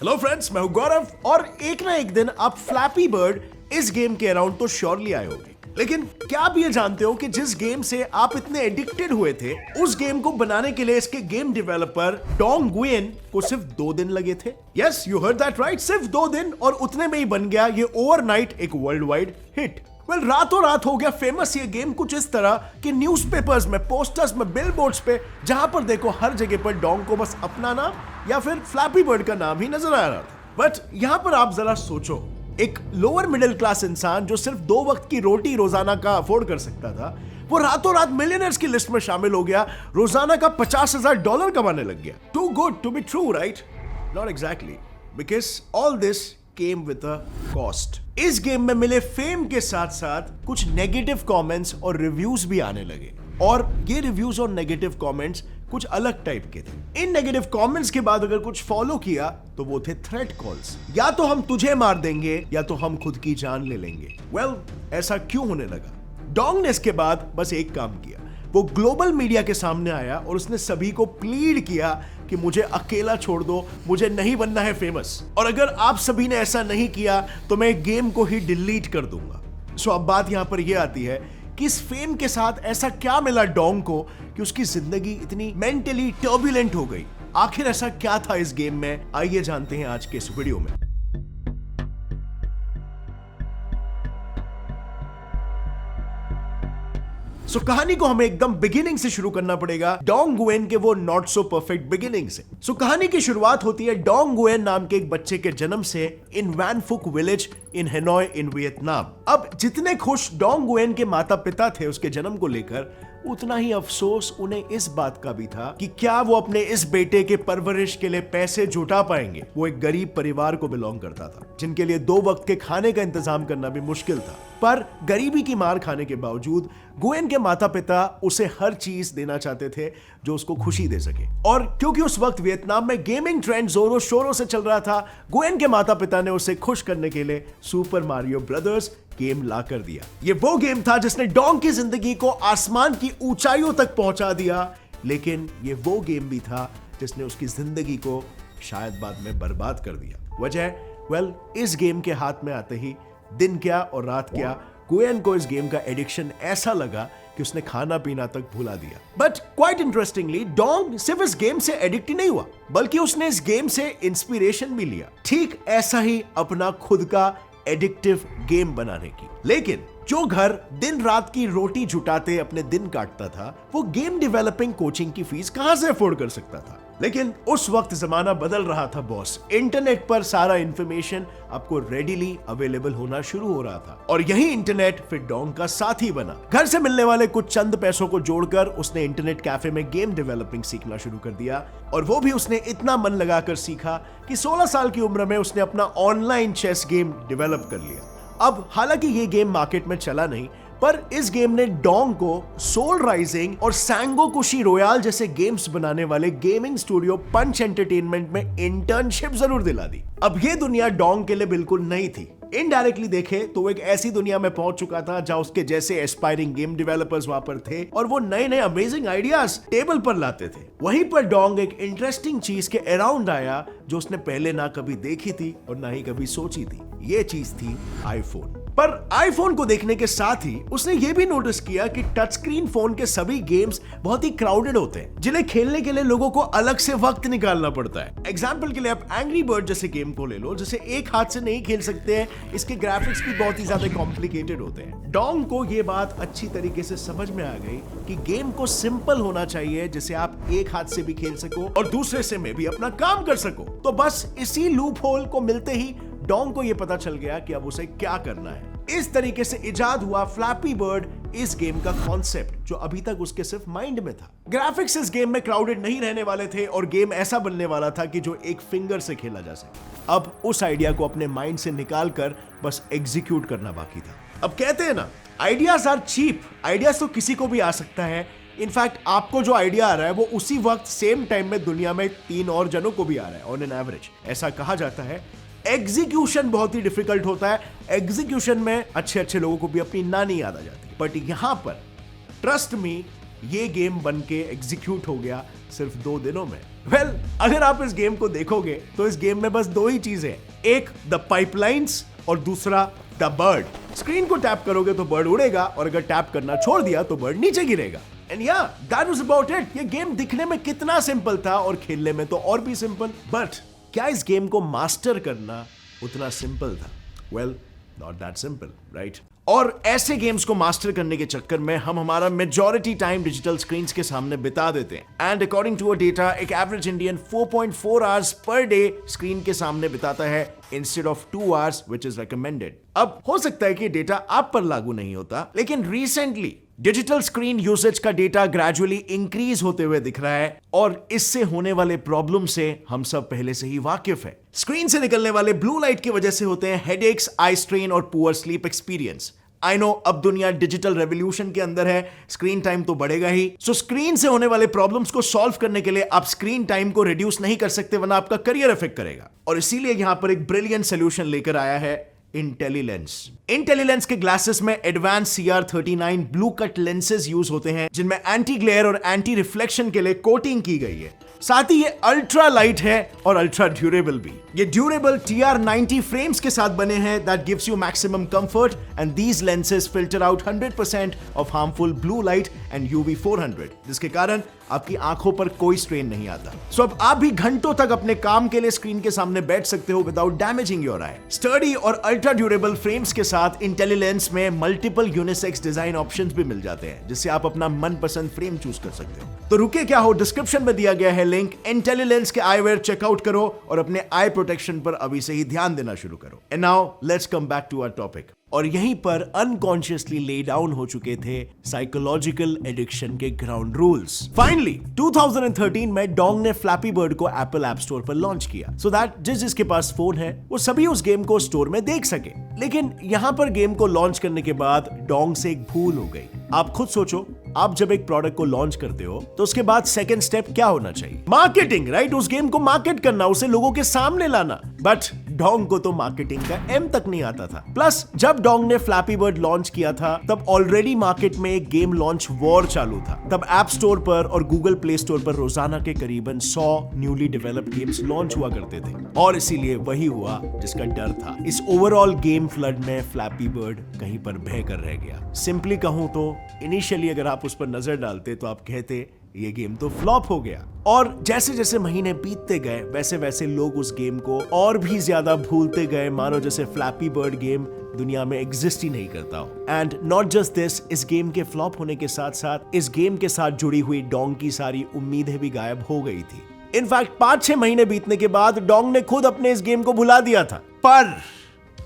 Hello friends, मैं हूं गौरव और एक ना एक दिन आप फ्लैपी बर्ड इस गेम के अराउंड तो श्योरली आए होंगे। लेकिन क्या आप ये जानते हो कि जिस गेम से आप इतने एडिक्टेड हुए थे, उस गेम को बनाने के लिए इसके गेम डेवलपर डोंग गुयेन को सिर्फ 2 दिन लगे थे। Yes, you heard that right, सिर्फ 2 दिन, और उतने में ही बन गया ये ओवरनाइट एक वर्ल्ड वाइड हिट। वेल, रातों रात हो गया फेमस ये गेम कुछ इस तरह कि न्यूज़पेपर्स में, पोस्टर्स में, बिलबोर्ड्स पे, जहां पर देखो हर जगह पर डोंग को बस अपना नाम या फिर फ्लैपी बर्ड का नाम ही नजर आ रहा था। बट यहां पर आप जरा सोचो, एक लोअर मिडिल क्लास इंसान जो सिर्फ 2 वक्त की रोटी रोजाना का अफोर्ड कर सकता था, वो रातों रात मिलियनर्स की लिस्ट में शामिल हो गया, रोजाना का $50,000 कमाने लग गया। Too good to be true, right? Not exactly, because all this came with a cost. इस गेम में मिले फेम के साथ साथ कुछ नेगेटिव कमेंट्स और रिव्यूज भी आने लगे, और ये रिव्यूज और नेगेटिव कमेंट्स कुछ अलग टाइप के थे। इन नेगेटिव कमेंट्स के बाद अगर कुछ फॉलो किया तो वो थे थ्रेट कॉल्स, या तो हम तुझे मार देंगे या तो हम खुद की जान ले लेंगे। वेल, ऐसा क्यों होने लगा? डोंग ने इसके बाद बस एक काम किया, वो ग्लोबल मीडिया के सामने आया और उसने सभी को प्लीड किया कि मुझे अकेला छोड़ दो, मुझे नहीं बनना है फेमस, और अगर आप सभी ने ऐसा नहीं किया तो मैं गेम को ही डिलीट कर दूंगा। सो अब बात यहां पर यह आती है कि इस फेम के साथ ऐसा क्या मिला डोंग को कि उसकी जिंदगी इतनी मेंटली टर्बुलेंट हो गई। आखिर ऐसा क्या था इस गेम में, आइए जानते हैं आज के इस वीडियो में। सो कहानी को हमें एकदम बिगिनिंग से शुरू करना पड़ेगा, डोंग गुयेन के वो नॉट सो परफेक्ट बिगिनिंग से। सो कहानी की शुरुआत होती है डोंग गुयेन नाम के एक बच्चे के जन्म से इन वैन फुक village in Hanoi in Vietnam. अब जितने खुश डोंग गुयेन के माता पिता थे उसके जन्म को लेकर, उतना ही अफसोस उन्हें इस बात का भी था कि क्या वो अपने इस बेटे के परवरिश के लिए पैसे जुटा पाएंगे। वो एक गरीब परिवार को बिलोंग करता था, जिनके लिए 2 वक्त के खाने का इंतजाम करना भी मुश्किल था। पर गरीबी की मार खाने के बावजूद गुयेन के माता पिता उसे हर चीज देना चाहते थे जो उसको खुशी दे सके। और क्योंकि उस वक्त वियतनाम में गेमिंग ट्रेंड जोरों शोरों से चल रहा था, गुयेन के माता पिता ने उसे खुश करने के लिए सुपर मारियो ब्रदर्स गेम ला कर दिया। ये वो गेम था जिसने डोंग की जिंदगी को आसमान की ऊंचाइयों तक पहुंचा दिया, लेकिन ये वो गेम भी था जिसने उसकी जिंदगी को शायद बाद में बर्बाद कर दिया। वजह, वेल, इस गेम के हाथ में आते ही दिन क्या और रात क्या, गुयेन को इस गेम का एडिक्शन ऐसा लगा कि उसने खाना पीना तक भुला दिया। बट क्वाइट इंटरेस्टिंगली, डोंग सिर्फ इस गेम से एडिक्ट ही नहीं हुआ, बल्कि उसने इस गेम से इंस्पिरेशन भी लिया, ठीक ऐसा ही अपना खुद का एडिक्टिव गेम बनाने की। लेकिन जो घर दिन रात की रोटी जुटाते अपने दिन काटता था, वो गेम डेवलपिंग कोचिंग की फीस कहां से अफोर्ड कर सकता था? लेकिन उस वक्त जमाना बदल रहा था बॉस। इंटरनेट पर सारा इंफॉर्मेशन आपको रेडिली अवेलेबल होना शुरू हो रहा था, और यही इंटरनेट फिर डोंग का साथी बना। घर से मिलने वाले कुछ चंद पैसों को जोड़कर उसने इंटरनेट कैफे में गेम डेवलपिंग सीखना शुरू कर दिया, और वो भी उसने इतना मन लगाकर सीखा कि 16 साल की उम्र में उसने अपना ऑनलाइन चेस गेम डेवलप कर लिया। अब हालांकि ये गेम मार्केट में चला नहीं, पर इस गेम ने डोंग को सोल राइजिंग और सैंगोकुशी रॉयल जैसे गेम्स बनाने वाले गेमिंग स्टूडियो पंच एंटरटेनमेंट में इंटर्नशिप जरूर दिला दी। अब ये दुनिया डोंग के लिए बिल्कुल नई थी। इनडायरेक्टली देखे तो वो एक ऐसी दुनिया में पहुंच चुका था जहां उसके जैसे एस्पायरिंग गेम डेवलपर्स वहां पर थे, और वो नए नए अमेजिंग आइडियाज टेबल पर लाते थे। वहीं पर डोंग एक इंटरेस्टिंग चीज के अराउंड आया जो उसने पहले ना कभी देखी थी और ना ही कभी सोची थी। ये चीज थी आईफोन। पर आईफोन को देखने के साथ ही उसने ये भी नोटिस किया कि टच स्क्रीन फोन के सभी गेम्स बहुत ही क्राउडेड होते हैं, जिन्हें खेलने के लिए लोगों को अलग से वक्त निकालना पड़ता है। एग्जाम्पल के लिए आप एंग्री बर्ड जैसे गेम को ले लो, जिसे एक हाथ से नहीं खेल सकते हैं, इसके ग्राफिक्स भी बहुत ही ज्यादा कॉम्प्लिकेटेड होते हैं। डोंग को ये बात अच्छी तरीके से समझ में आ गई कि गेम को सिंपल होना चाहिए, जिसे आप एक हाथ से भी खेल सको और दूसरे से में भी अपना काम कर सको। तो बस इसी लूप होल को मिलते ही डोंग को यह पता चल गया कि अब उसे क्या करना है। इस तरीके से इजाद हुआ फ्लैपी बर्ड, इस गेम का कॉन्सेप्ट जो अभी तक उसके सिर्फ माइंड में था। ग्राफिक्स इस गेम में क्राउडेड नहीं रहने वाले थे, और गेम ऐसा बनने वाला था कि जो एक फिंगर से खेला जा सके। अब उस आइडिया को अपने माइंड से निकालकर बस एग्जीक्यूट करना बाकी था। अब कहते हैं ना, आइडियाज आर चीप। आइडियाज तो किसी को भी आ सकता है। इनफैक्ट आपको जो आइडिया आ रहा है वो उसी वक्त सेम टाइम में दुनिया में 3 और जनों को भी आ रहा है ऑन एन एवरेज। ऐसा कहा जाता है। एग्जीक्यूशन बहुत ही डिफिकल्ट होता है। एग्जीक्यूशन में अच्छे अच्छे लोगों को भी अपनी नानी याद आ जाती है। बट यहां पर ट्रस्ट मी, ये गेम बन के एग्जीक्यूट हो गया सिर्फ 2 दिनों में। अगर आप इस गेम को देखोगे तो इस गेम में बस 2 ही चीजें, एक द पाइपलाइंस और दूसरा द बर्ड। स्क्रीन को टैप करोगे तो बर्ड उड़ेगा और अगर टैप करना छोड़ दिया तो बर्ड नीचे गिरेगा। एंड या दैट वाज अबाउट इट। ये गेम दिखने में कितना सिंपल था और खेलने में तो और भी सिंपल, बट क्या इस गेम को मास्टर करना उतना सिंपल था? Well, not that simple, right? और ऐसे गेम्स को मास्टर करने के चक्कर में हम हमारा मेजॉरिटी टाइम डिजिटल स्क्रीन्स के सामने बिता देते हैं। And according to a data, एक average Indian 4.4 hours per day screen के सामने बिताता है instead of 2 hours which is recommended. अब हो सकता है कि डेटा आप पर लागू नहीं होता, लेकिन रिसेंटली डिजिटल स्क्रीन यूसेज का डेटा ग्रेजुअली इंक्रीज होते हुए दिख रहा है और इससे होने वाले प्रॉब्लम से हम सब पहले से ही वाकिफ है। स्क्रीन से निकलने वाले ब्लू लाइट की वजह से होते हैं हेडेक्स, आई स्ट्रेन और poor sleep experience. I know अब दुनिया डिजिटल रेवोल्यूशन के अंदर है, स्क्रीन टाइम तो बढ़ेगा ही। सो स्क्रीन से होने वाले प्रॉब्लम्स को सॉल्व करने के लिए आप स्क्रीन टाइम को रिड्यूस नहीं कर सकते, वरना आपका करियर इफेक्ट करेगा। और इसीलिए यहां पर एक ब्रिलियंट सोल्यूशन लेकर आया है इंटेलिलेंस। इंटेलिलेंस के ग्लासेस में advance CR39 blue cut lenses use होते हैं, जिनमें एंटी ग्लेयर और एंटी रिफ्लेक्शन के लिए कोटिंग की गई है। साथ ही ये अल्ट्रा लाइट है और अल्ट्रा ड्यूरेबल भी। ये ड्यूरेबल TR90 फ्रेम्स के साथ बने हैं that gives you maximum comfort and these lenses filter out 100% of harmful blue light and UV 400, जिसके कारण आपकी आंखों पर कोई स्ट्रेन नहीं आता। सो अब आप भी घंटों तक अपने काम के लिए स्क्रीन के सामने बैठ सकते हो without damaging your I. Sturdy और अल्ट्रा ड्यूरेबल फ्रेम्स के साथ इंटेलिलेंस में मल्टीपल यूनिसेक्स डिजाइन ऑप्शंस भी मिल जाते हैं, जिससे आप अपना मनपसंद फ्रेम चूज कर सकते हो। तो रुके क्या हो, डिस्क्रिप्शन में दिया गया है लिंक, इंटेलिलेंस के आईवेयर चेकआउट करो और अपने आई प्रोटेक्शन पर अभी से ही ध्यान देना शुरू करो। And now let's come back to our topic. और यहीं पर अनकॉन्शियसली ले डाउन हो चुके थे साइकोलॉजिकल एडिक्शन के ग्राउंड रूल्स। फाइनली 2013 में डोंग ने फ्लैपी बर्ड को एप्पल ऐप स्टोर पर लॉन्च किया, सो दैट जिसके पास फोन है वो सभी उस गेम को स्टोर में देख सके। लेकिन यहां पर गेम को लॉन्च करने के बाद डोंग से एक भूल हो गई। आप खुद सोचो, आप जब एक प्रोडक्ट को लॉन्च करते हो तो उसके बाद सेकंड स्टेप क्या होना चाहिए? Marketing, right? उस गेम को मार्केट करना, उसे लोगों के सामने लाना। बट डोंग को तो मार्केटिंग का एम तक नहीं आता था। प्लस जब डोंग ने फ्लैपी बर्ड लॉन्च किया था तब ऑलरेडी मार्केट में एक गेम लॉन्च वॉर चालू था। तब ऐप स्टोर पर और गूगल प्ले स्टोर पर रोजाना के करीबन 100 न्यूली डेवलप्ड गेम्स लॉन्च हुआ करते थे और इसीलिए वही हुआ जिसका डर था। इस ओवरऑल गेम फ्लड में फ्लैपी बर्ड कहीं पर बह कर रह गया। सिंपली कहूं तो इनिशियली अगर आप उस पर नजर डालते तो आप कहते ये गेम तो फ्लॉप हो गया। और जैसे जैसे महीने बीतते गए वैसे वैसे लोग उस गेम को और भी ज्यादा भूलते गए, मानो जैसे फ्लैपी बर्ड गेम दुनिया में एग्जिस्ट ही नहीं करता हो। एंड नॉट जस्ट दिस, इस गेम के फ्लॉप होने के साथ साथ इस गेम के साथ जुड़ी हुई डोंग की सारी उम्मीदें भी गायब हो गई थी। इनफैक्ट 5-6 महीने बीतने के बाद डोंग ने खुद अपने इस गेम को भुला दिया था। पर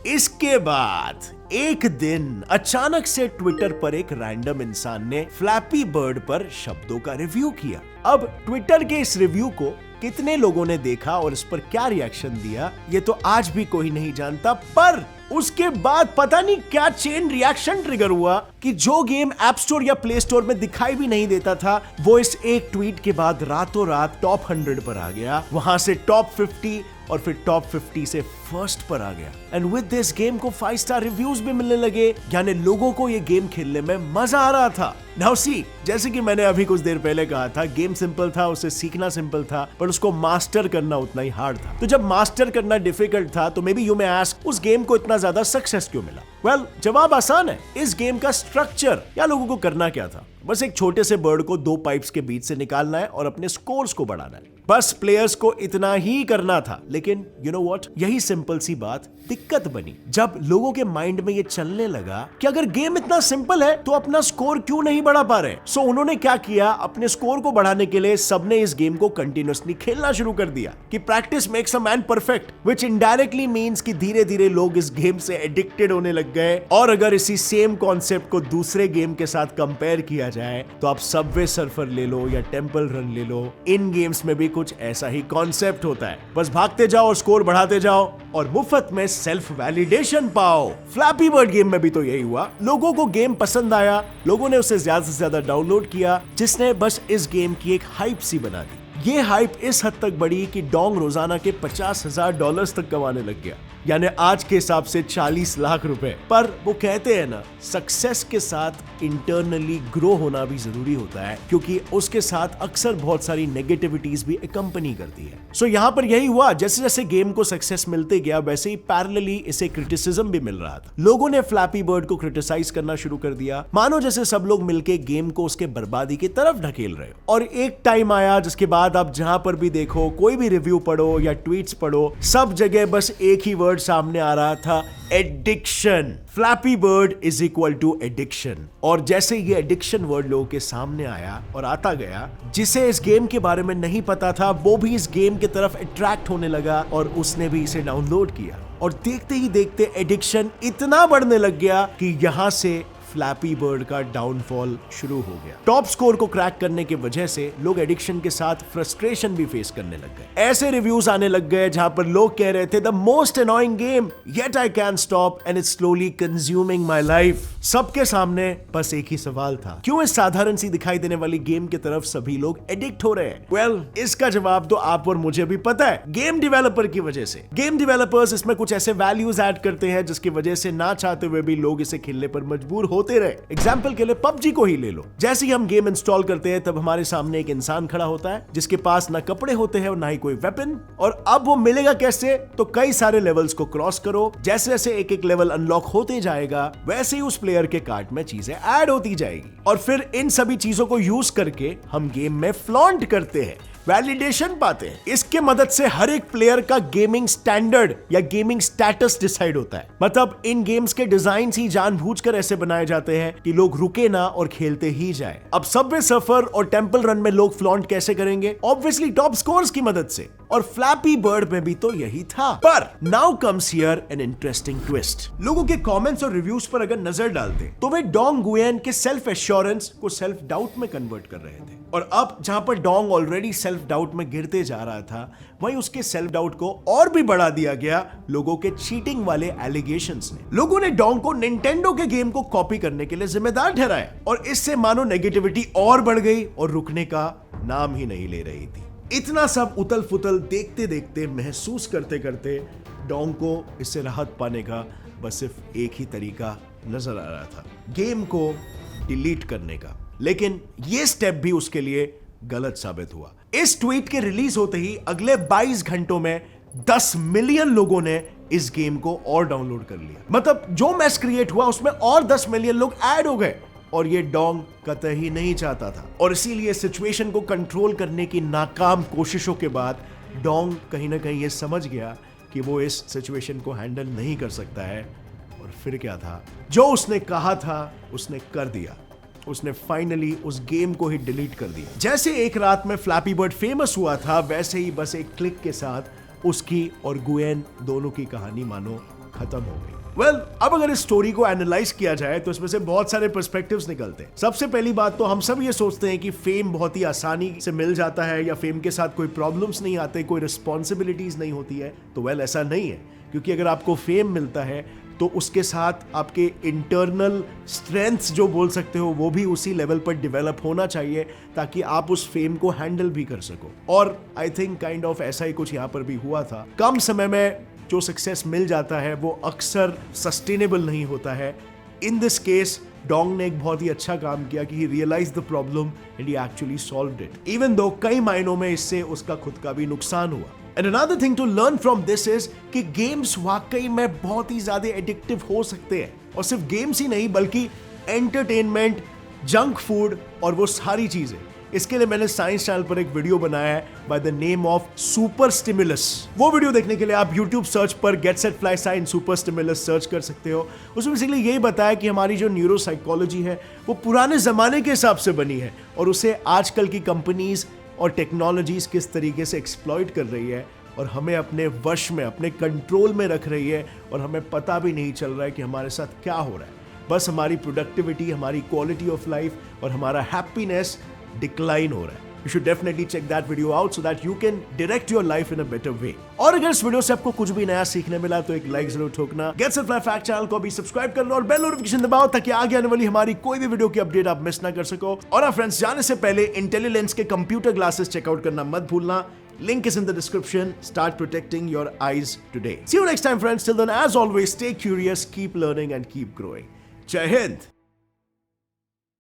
इसके बाद एक दिन अचानक से ट्विटर पर एक रैंडम इंसान ने फ्लैपी बर्ड पर शब्दों का रिव्यू किया। अब ट्विटर के इस रिव्यू को कितने लोगों ने देखा और इस पर क्या रिएक्शन दिया, ये तो आज भी कोई नहीं जानता। पर उसके बाद पता नहीं क्या चेन रिएक्शन ट्रिगर हुआ कि जो गेम ऐप स्टोर या प्ले स्टोर में दिखाई भी नहीं देता था, वो इस एक ट्वीट के बाद रातों रात टॉप 100 पर आ गया, वहां से टॉप 50 और फिर टॉप 50 से फर्स्ट पर आ गया। एंड विद दिस गेम को 5 स्टार रिव्यूज भी मिलने लगे, यानी लोगों को ये गेम खेलने में मजा आ रहा था। नाउ सी, जैसे कि मैंने अभी कुछ देर पहले कहा था, गेम सिंपल था, उसे सीखना सिंपल था, पर उसको मास्टर करना उतना ही हार्ड था। तो जब मास्टर करना डिफिकल्ट था तो may be you may ask, उस गेम को इतना ज्यादा सक्सेस क्यों मिला? वेल, जवाब आसान है। इस गेम का स्ट्रक्चर या लोगों को करना क्या था? बस एक छोटे से बर्ड को 2 पाइप्स के बीच से निकालना है और अपने स्कोर्स को बढ़ाना है। बस प्लेयर्स को इतना ही करना था। लेकिन यू नो व्हाट, यही सिंपल सी बात दिक्कत बनी जब लोगों के माइंड में ये चलने लगा कि अगर गेम इतना सिंपल है तो अपना स्कोर क्यों नहीं बढ़ा पा रहे। सो उन्होंने क्या किया, अपने स्कोर को बढ़ाने के लिए सबने इस गेम को कंटिन्यूअसली खेलना शुरू कर दिया कि practice makes a man perfect, which indirectly means कि धीरे धीरे लोग इस गेम से एडिक्टेड होने लग गए। और अगर इसी सेम कॉन्सेप्ट को दूसरे गेम के साथ कंपेयर किया जाए तो आप सबवे सर्फर ले लो या टेंपल रन ले लो, इन गेम्स में भी कुछ ऐसा ही कॉन्सेप्ट होता है। बस भागते जाओ और स्कोर बढ़ाते जाओ और मुफ्त में सेल्फ वैलिडेशन पाओ। फ्लैपी बर्ड गेम में भी तो यही हुआ। लोगों को गेम पसंद आया, लोगों ने उसे ज्यादा से ज्यादा डाउनलोड किया, जिसने बस इस गेम की एक हाइप सी बना दी। ये हाइप इस हद तक बढ़ी कि डोंग रोजाना के $50,000 तक कमाने लग गया, यानी आज के हिसाब से 40 लाख रुपए। पर वो कहते हैं ना, सक्सेस के साथ इंटरनली ग्रो होना भी जरूरी होता है, क्योंकि उसके साथ अक्सर बहुत सारी नेगेटिविटीज भी अकंपनी करती है। सो यहाँ पर यही हुआ, जैसे जैसे गेम को सक्सेस मिलते गया वैसे ही पैरेलली इसे क्रिटिसिज्म भी मिल रहा था। लोगों ने फ्लैपी बर्ड को क्रिटिसाइज करना शुरू कर दिया, मानो जैसे सब लोग मिलके गेम को उसके बर्बादी की तरफ ढकेल रहे हो। और एक टाइम आया जिसके बाद आप जहां पर भी देखो, कोई भी रिव्यू पढ़ो या ट्वीट्स पढ़ो, सब जगह बस एक ही वर्ड सामने आ रहा था, addiction. Flappy Bird is equal to addiction. और जैसे ये एडिक्शन वर्ड लोगों के सामने आया और आता गया, जिसे इस गेम के बारे में नहीं पता था वो भी इस गेम की तरफ अट्रैक्ट होने लगा और उसने भी इसे डाउनलोड किया। और देखते ही देखते एडिक्शन इतना बढ़ने लग गया कि यहां से फ्लैपी बर्ड का डाउनफॉल शुरू हो गया। टॉप स्कोर को क्रैक करने की वजह से लोग एडिक्शन के साथ फ्रस्ट्रेशन भी फेस करने लग गए। ऐसे रिव्यूज आने लग गए जहां पर लोग कह रहे थे, the most annoying game yet I can stop and it's slowly consuming my life. सबके सामने बस एक ही सवाल था, क्यों इस साधारण सी दिखाई देने वाली गेम की तरफ सभी लोग एडिक्ट हो रहे हैं? वेल, इसका जवाब तो आप और मुझे भी पता है, गेम डेवलपर की वजह से। गेम डेवलपर्स इसमें कुछ ऐसे वैल्यूज ऐड करते हैं जिसकी वजह से ना चाहते हुए भी लोग इसे खेलने पर मजबूर होते रहे। एग्जाम्पल के लिए पबजी को ही ले लो। जैसे ही हम गेम इंस्टॉल करते हैं तब हमारे सामने एक इंसान खड़ा होता है जिसके पास ना कपड़े होते हैं और ना ही कोई वेपन। और अब वो मिलेगा कैसे? तो कई सारे लेवल्स को क्रॉस करो, जैसे जैसे एक एक लेवल अनलॉक होते जाएगा वैसे ही उस प्लेयर के कार्ट में चीजें ऐड होती जाएगी। और फिर इन सभी चीजों को यूज करके हम गेम में फ्लॉन्ट करते हैं, वैलिडेशन पाते हैं। इसके मदद से हर एक प्लेयर का गेमिंग स्टैंडर्ड या गेमिंग स्टेटस डिसाइड होता है। मतलब इन गेम्स के डिजाइन ही जानबूझकर ऐसे बनाए जाते हैं कि लोग रुके ना और खेलते ही जाए। अब सबवे सर्फर और टेंपल रन में लोग फ्लॉन्ट कैसे करेंगे? ऑब्वियसली टॉप स्कोर्स की मदद से। और फ्लैपी बर्ड में भी तो यही था। पर now comes here an interesting twist. लोगों के कमेंट्स और रिव्यूज पर अगर नजर डालते तो वे डोंग गुयेन के सेल्फ एश्योरेंस को सेल्फ डाउट में कन्वर्ट कर रहे थे। और अब जहां पर डोंग ऑलरेडी सेल्फ डाउट में गिरते जा रहा था, वहीं उसके सेल्फ डाउट को और भी बढ़ा दिया गया लोगों के चीटिंग वाले एलिगेशंस ने। लोगों ने डोंग को निंटेंडो के गेम को कॉपी करने के लिए जिम्मेदार ठहराया और इससे मानो नेगेटिविटी और बढ़ गई और रुकने का नाम ही नहीं ले रही थी। इतना सब उतल फुतल देखते देखते, महसूस करते करते डोंग को इससे राहत पाने का बस सिर्फ एक ही तरीका नजर आ रहा था, गेम को डिलीट करने का। लेकिन यह स्टेप भी उसके लिए गलत साबित हुआ। इस ट्वीट के रिलीज होते ही अगले 22 घंटों में 10 मिलियन लोगों ने इस गेम को और डाउनलोड कर लिया। मतलब जो मैस क्रिएट हुआ उसमें और 10 मिलियन लोग ऐड हो गए और ये डोंग कतई नहीं चाहता था। और इसीलिए सिचुएशन को कंट्रोल करने की नाकाम कोशिशों के बाद डोंग कहीं ना कहीं ये समझ गया कि वो इस सिचुएशन को हैंडल नहीं कर सकता है। और फिर क्या था, जो उसने कहा था उसने कर दिया। उसने फाइनली उस गेम को ही डिलीट कर दिया। जैसे एक रात में फ्लैपी बर्ड फेमस हुआ था, वैसे ही बस एक क्लिक के साथ उसकी और गुयेन दोनों की कहानी मानो खत्म हो गई। वेल, अब अगर इस स्टोरी को एनालाइज किया जाए तो इसमें से बहुत सारे पर्सपेक्टिव्स निकलते हैं। सबसे पहली बात तो हम सब ये सोचते हैं कि फेम बहुत ही आसानी से मिल जाता है या फेम के साथ कोई प्रॉब्लम्स नहीं आते, कोई रिस्पॉन्सिबिलिटीज नहीं होती है। तो वेल, ऐसा नहीं है, क्योंकि अगर आपको फेम मिलता है तो उसके साथ आपके इंटरनल स्ट्रेंथ्स जो बोल सकते हो वो भी उसी लेवल पर डेवलप होना चाहिए ताकि आप उस फेम को हैंडल भी कर सको। और आई थिंक काइंड ऑफ ऐसा ही कुछ यहाँ पर भी हुआ था। कम समय में जो सक्सेस मिल जाता है वो अक्सर सस्टेनेबल नहीं होता है। इन दिस केस डोंग ने एक बहुत ही अच्छा काम किया कि he realise the problem and he actually solved it, even though कई मायनों में इससे उसका खुद का भी नुकसान हुआ। And another thing to learn from this is कि गेम्स वाकई में बहुत ही ज्यादा एडिक्टिव हो सकते हैं। और सिर्फ गेम्स ही नहीं बल्कि एंटरटेनमेंट, जंक फूड और वो सारी चीजें। इसके लिए मैंने साइंस चैनल पर एक वीडियो बनाया है by the name of super stimulus. वो वीडियो देखने के लिए आप YouTube सर्च पर get set fly science super stimulus search कर सकते हो। उसमें बेसिकली यही बताया कि हमारी जो न्यूरो साइकोलॉजी है वो पुराने जमाने के हिसाब से बनी है और उसे आजकल की कंपनीज और टेक्नोलॉजीज किस तरीके से एक्सप्लॉइट कर रही है और हमें अपने वश में, अपने कंट्रोल में रख रही है और हमें पता भी नहीं चल रहा है कि हमारे साथ क्या हो रहा है। बस हमारी प्रोडक्टिविटी, हमारी क्वालिटी ऑफ लाइफ और हमारा हैप्पीनेस डिक्लाइन हो रहा है। You should definitely check that video out so that you can direct your life in a better way. और अगर इस वीडियो से आपको कुछ भी नया सीखने मिला तो एक लाइक जरूर ठोकना। Get Set Fly Fact channel को भी सब्सक्राइब कर लो और बेल नोटिफिकेशन दबाओ ताकि आगे आने वाली हमारी कोई भी वीडियो की अपडेट आप मिस ना कर सको। और फ्रेंड्स, जाने से पहले इंटेलिलेंस के कंप्यूटर ग्लासेस चेकआउट करना मत भूलना। Link is in the description. Start protecting your eyes today. See you next time, friends. Till then, as always, stay curious, keep learning, and keep growing. Jai Hind!